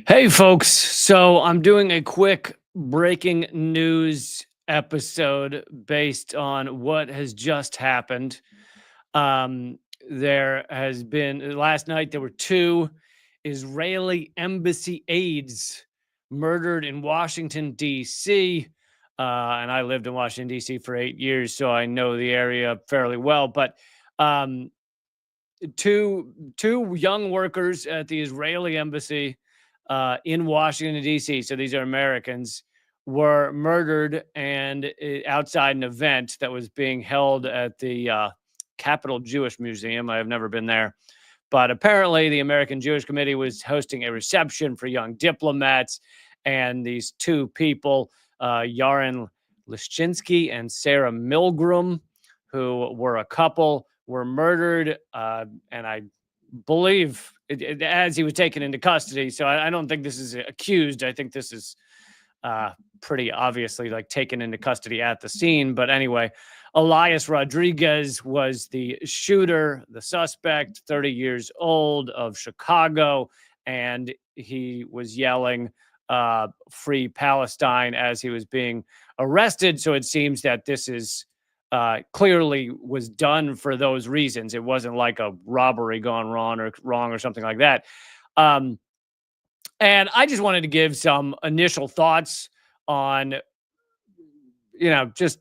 Hey, folks. So I'm doing a quick breaking news episode based on what has just happened. Um, there has been last night, there were two Israeli embassy aides murdered in Washington, D.C. And I lived in Washington, D.C. for 8 years, so I know the area fairly well. But um, two young workers at the Israeli embassy in Washington D.C. So these are Americans were murdered and outside an event that was being held at the Capitol Jewish Museum. I have never been there, but apparently the American Jewish Committee was hosting a reception for young diplomats, and these two people, Yaren Lishchinsky and Sarah Milgram, who were a couple, were murdered. And I believe as he was taken into custody. So I don't think this is accused. I think this is pretty obviously like taken into custody at the scene. But anyway, Elias Rodriguez was the shooter, the suspect, 30 years old, of Chicago, and he was yelling "Free Palestine" as he was being arrested. So it seems that this is clearly was done for those reasons. It wasn't like a robbery gone wrong or something like that. Um, and I just wanted to give some initial thoughts on, just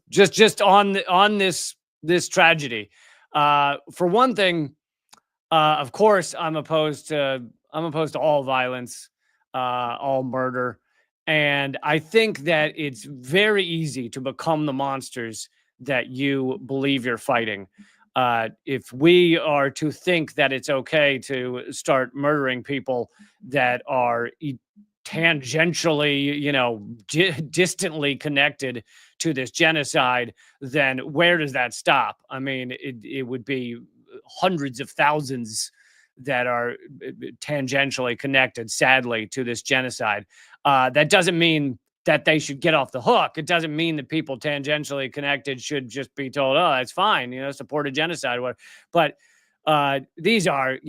on this tragedy. For one thing, of course, I'm opposed to all violence, all murder, and I think that it's very easy to become the monsters that you believe you're fighting. If we are to think that it's okay to start murdering people that are tangentially, distantly connected to this genocide, then where does that stop? I mean, it would be hundreds of thousands that are tangentially connected, sadly, to this genocide. That doesn't mean that they should get off the hook. It doesn't mean that people tangentially connected should just be told, "Oh, that's fine," support a genocide. But these are,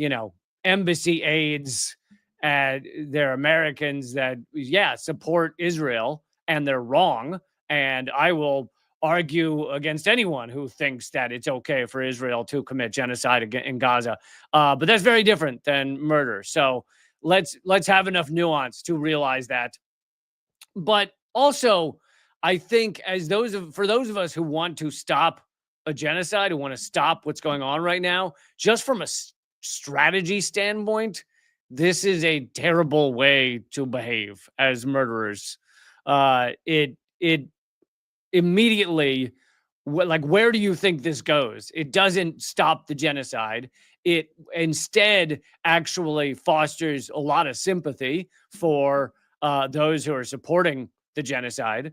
embassy aides, and they're Americans that, yeah, support Israel, and they're wrong. And I will argue against anyone who thinks that it's okay for Israel to commit genocide in Gaza. But that's very different than murder. So let's have enough nuance to realize that. But also, I think for those of us who want to stop a genocide, who want to stop what's going on right now, just from a strategy standpoint, this is a terrible way to behave as murderers. It immediately, like, where do you think this goes? It doesn't stop the genocide. It instead actually fosters a lot of sympathy for those who are supporting the genocide.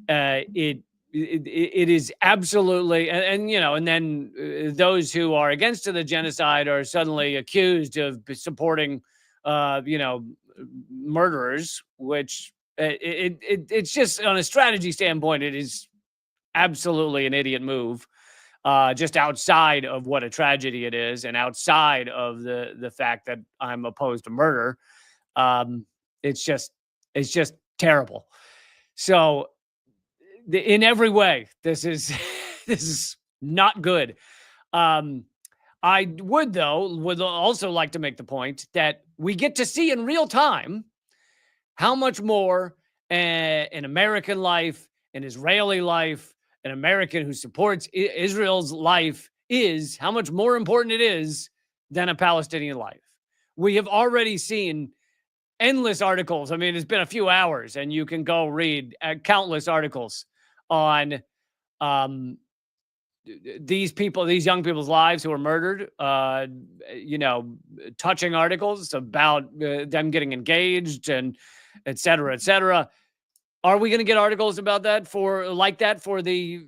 It is absolutely, and then those who are against the genocide are suddenly accused of supporting, murderers, which it's just, on a strategy standpoint, it is absolutely an idiot move. Just outside of what a tragedy it is, and outside of the fact that I'm opposed to murder, um, it's just terrible. So, in every way, this is this is not good. Um, I would also like to make the point that we get to see in real time how much more an American life, an Israeli life, an American who supports Israel's life is, how much more important it is than a Palestinian life. We have already seen endless articles. I mean, it's been a few hours, and you can go read countless articles on um, these young people's lives who were murdered. Touching articles about them getting engaged, and et cetera, et cetera. Are we going to get articles about that for the,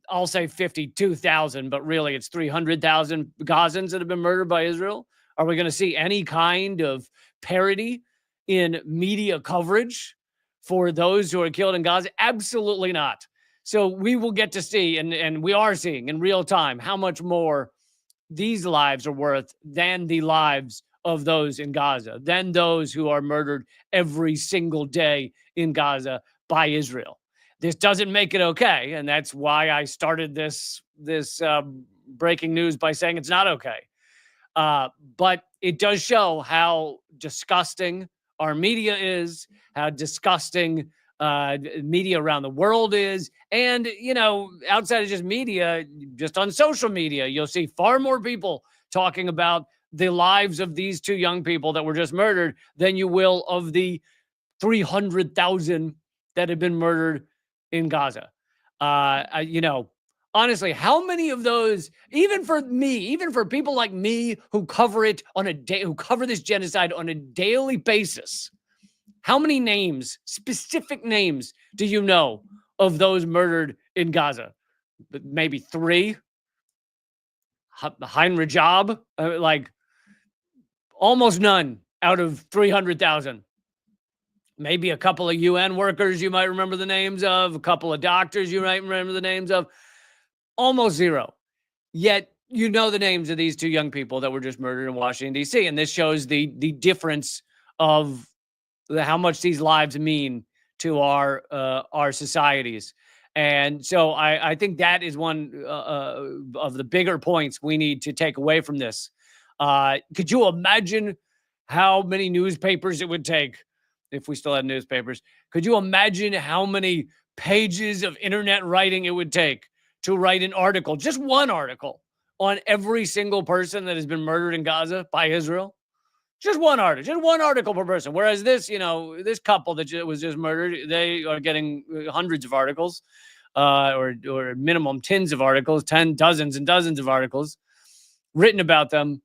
I'll say 52,000, but really it's 300,000 Gazans that have been murdered by Israel? Are we going to see any kind of parity in media coverage for those who are killed in Gaza? Absolutely not. So we will get to see, and we are seeing in real time, how much more these lives are worth than the lives of those in Gaza than those who are murdered every single day in Gaza by Israel. This doesn't make it okay, and that's why I started this breaking news by saying it's not okay. But it does show how disgusting our media is, how disgusting media around the world is. And, outside of just media, just on social media, you'll see far more people talking about the lives of these two young people that were just murdered than you will of the 300,000 that have been murdered in Gaza. Honestly, how many of those, even for me, even for people like me who cover it on a day, who cover this genocide on a daily basis, how many names, specific names, do you know of those murdered in Gaza? Maybe 3. Heinrich Job, almost none out of 300,000. Maybe a couple of UN workers you might remember the names of, a couple of doctors you might remember the names of. Almost zero. Yet you know the names of these two young people that were just murdered in Washington, D.C. And this shows the difference of how much these lives mean to our societies. And so I think that is one of the bigger points we need to take away from this. Could you imagine how many newspapers it would take if we still had newspapers? Could you imagine how many pages of internet writing it would take to write an article, just one article, on every single person that has been murdered in Gaza by Israel? Just one article per person. Whereas this, this couple that was just murdered, they are getting hundreds of articles, or minimum tens of articles, dozens and dozens of articles written about them.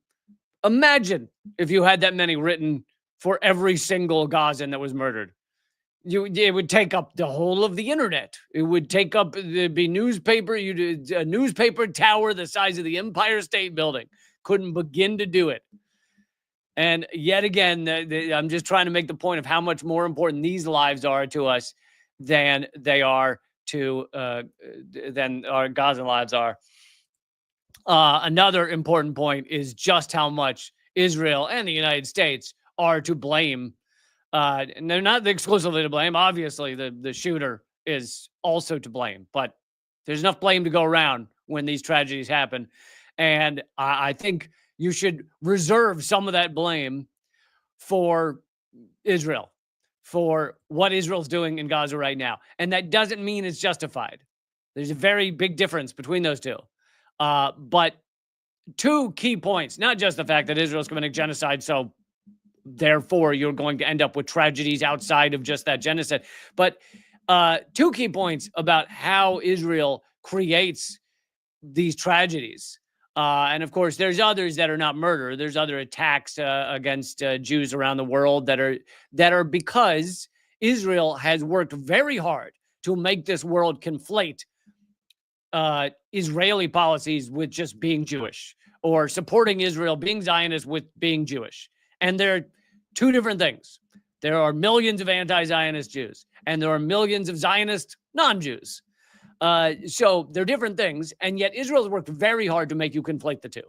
Imagine if you had that many written for every single Gazan that was murdered. It would take up the whole of the internet. It would take up, there'd be newspaper, a newspaper tower the size of the Empire State Building. Couldn't begin to do it. And yet again, I'm just trying to make the point of how much more important these lives are to us than they are to, than our Gazan lives are. Another important point is just how much Israel and the United States are to blame. And they're not exclusively to blame. Obviously, the shooter is also to blame, but there's enough blame to go around when these tragedies happen. And I think you should reserve some of that blame for Israel, for what Israel's doing in Gaza right now. And that doesn't mean it's justified. There's a very big difference between those two. But 2 key points, not just the fact that Israel's committing genocide, so therefore you're going to end up with tragedies outside of just that genocide. But 2 key points about how Israel creates these tragedies. And of course, there's others that are not murder. There's other attacks against Jews around the world that are because Israel has worked very hard to make this world conflate Israeli policies with just being Jewish, or supporting Israel, being Zionist, with being Jewish. And they're 2 different things. There are millions of anti-Zionist Jews, and there are millions of Zionist non-Jews. So they're different things, and yet Israel's worked very hard to make you conflate the 2.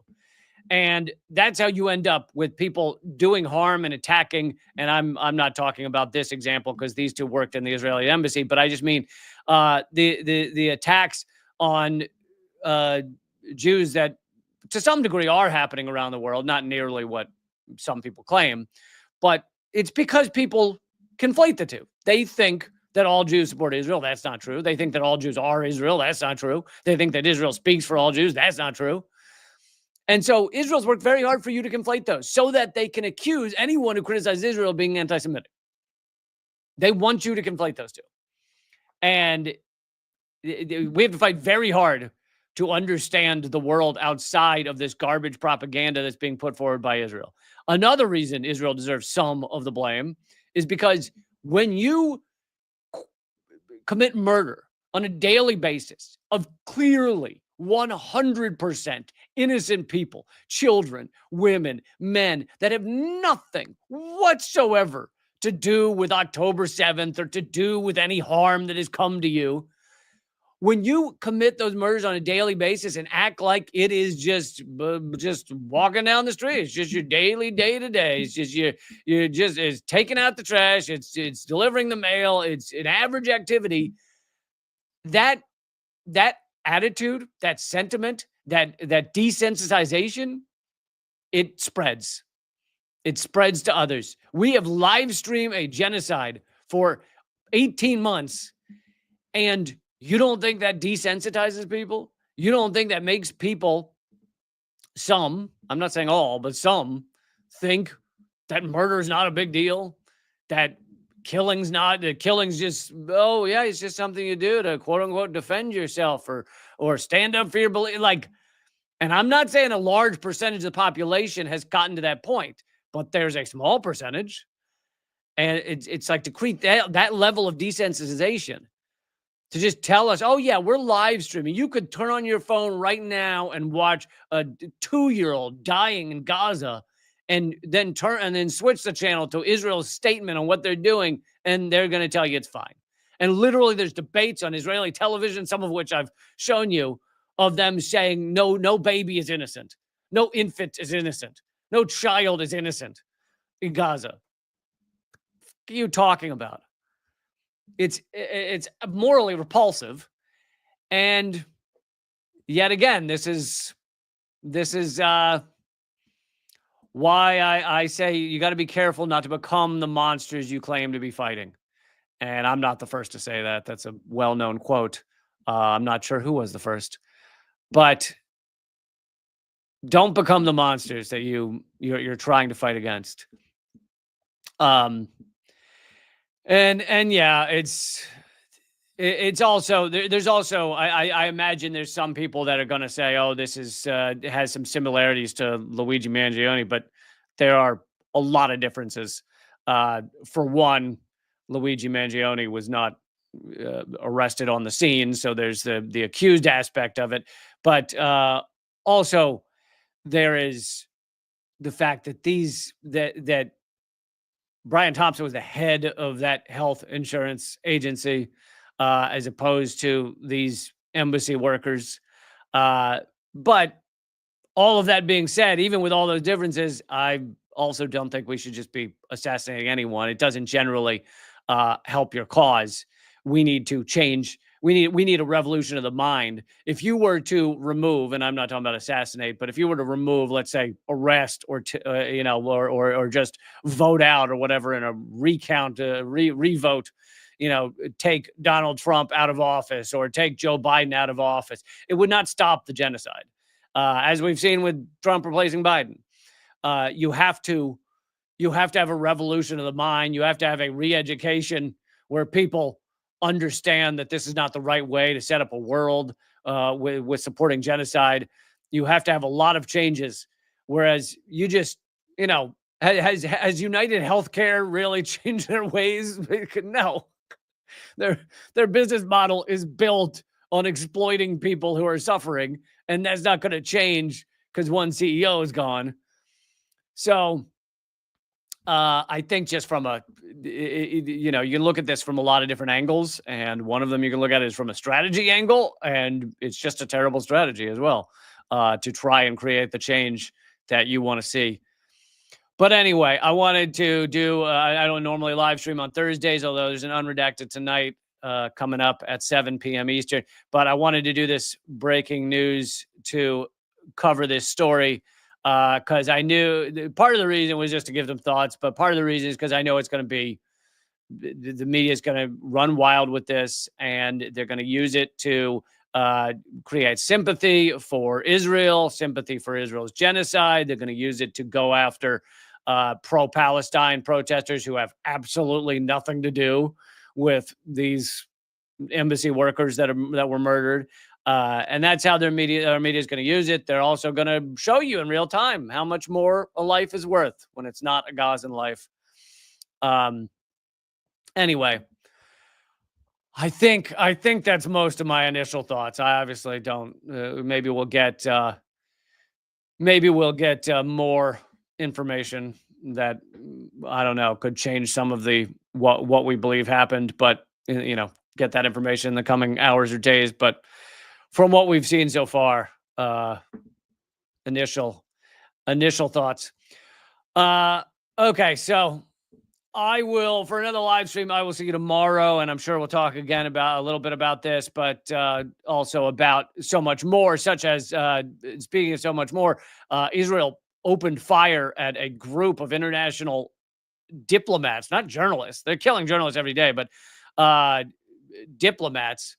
And that's how you end up with people doing harm and attacking. And I'm not talking about this example because these 2 worked in the Israeli embassy, but I just mean the attacks on Jews that to some degree are happening around the world, not nearly what some people claim, but it's because people conflate the 2. They think that all Jews support Israel. That's not true. They think that all Jews are Israel. That's not true. They think that Israel speaks for all Jews. That's not true. And so Israel's worked very hard for you to conflate those so that they can accuse anyone who criticizes Israel of being anti-Semitic. They want you to conflate those 2. And we have to fight very hard to understand the world outside of this garbage propaganda that's being put forward by Israel. Another reason Israel deserves some of the blame is because when you commit murder on a daily basis of clearly 100% innocent people, children, women, men that have nothing whatsoever to do with October 7th or to do with any harm that has come to you, when you commit those murders on a daily basis and act like it is just walking down the street, it's just your daily day to day. It's just you're just it's taking out the trash. It's delivering the mail. It's an average activity. That attitude, that sentiment, that desensitization, it spreads. It spreads to others. We have live streamed a genocide for 18 months, and you don't think that desensitizes people? You don't think that makes people, some, I'm not saying all, but some, think that murder is not a big deal? That killing's just, oh yeah, it's just something you do to quote unquote defend yourself or stand up for your belief. Like, and I'm not saying a large percentage of the population has gotten to that point, but there's a small percentage. And it's like to create that level of desensitization, to just tell us, oh yeah, we're live streaming. You could turn on your phone right now and watch a 2-year-old dying in Gaza, and then switch the channel to Israel's statement on what they're doing, and they're going to tell you it's fine. And literally, there's debates on Israeli television, some of which I've shown you, of them saying no baby is innocent, no infant is innocent, no child is innocent in Gaza. What are you talking about? It's morally repulsive, and yet again, this is why I say you got to be careful not to become the monsters you claim to be fighting. And I'm not the first to say that. That's a well-known quote. I'm not sure who was the first, but don't become the monsters that you're trying to fight against. And yeah, it's also there's also I imagine there's some people that are going to say, oh, this is has some similarities to Luigi Mangione, but there are a lot of differences. For one, Luigi Mangione was not arrested on the scene, so there's the accused aspect of it, but also there is the fact that that Brian Thompson was the head of that health insurance agency, as opposed to these embassy workers. But all of that being said, even with all those differences, I also don't think we should just be assassinating anyone. It doesn't generally help your cause. We need to change. We need a revolution of the mind. If you were to remove, and I'm not talking about assassinate, but if you were to remove, let's say, arrest or or just vote out or whatever in a recount, revote, take Donald Trump out of office or take Joe Biden out of office, it would not stop the genocide. As we've seen with Trump replacing Biden, you have to have a revolution of the mind. You have to have a re-education where people understand that this is not the right way to set up a world with supporting genocide. You have to have a lot of changes. Whereas you just, has United Healthcare really changed their ways? No. Their business model is built on exploiting people who are suffering, and that's not going to change because one CEO is gone. So I think just from you can look at this from a lot of different angles, and one of them you can look at is from a strategy angle, and it's just a terrible strategy as well to try and create the change that you want to see. But anyway, I wanted to do, I don't normally live stream on Thursdays, although there's an Unredacted tonight coming up at 7 p.m. Eastern. But I wanted to do this breaking news to cover this story because I knew part of the reason was just to give them thoughts, but part of the reason is because I know it's going to be, the media is going to run wild with this, and they're going to use it to create sympathy for Israel, sympathy for Israel's genocide. They're going to use it to go after pro-Palestine protesters who have absolutely nothing to do with these embassy workers that were murdered. And that's how our media is going to use it. They're also going to show you in real time how much more a life is worth when it's not a Gazan life. Anyway, I think that's most of my initial thoughts. I obviously don't. Maybe we'll get more information that I don't know could change some of the what we believe happened. But get that information in the coming hours or days. But from what we've seen so far, initial thoughts. Okay, so I will, for another live stream, I will see you tomorrow, and I'm sure we'll talk again about a little bit about this, but also about so much more, such as, speaking of so much more, Israel opened fire at a group of international diplomats, not journalists. They're killing journalists every day, but diplomats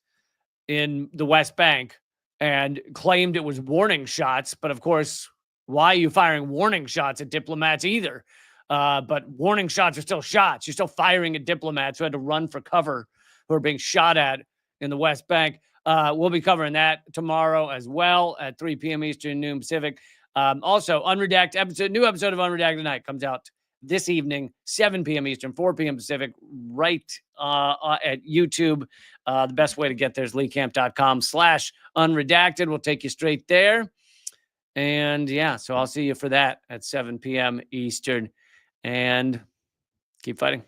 in the West Bank, and claimed it was warning shots. But of course, why are you firing warning shots at diplomats either? But warning shots are still shots. You're still firing at diplomats who had to run for cover, who are being shot at in the West Bank. We'll be covering that tomorrow as well at 3 p.m. Eastern, noon Pacific. Also, Unredacted episode, new episode of Unredacted Tonight comes out this evening, 7 p.m. Eastern, 4 p.m. Pacific, right at YouTube. The best way to get there is leecamp.com/unredacted. We'll take you straight there. And yeah, so I'll see you for that at 7 p.m. Eastern. And keep fighting.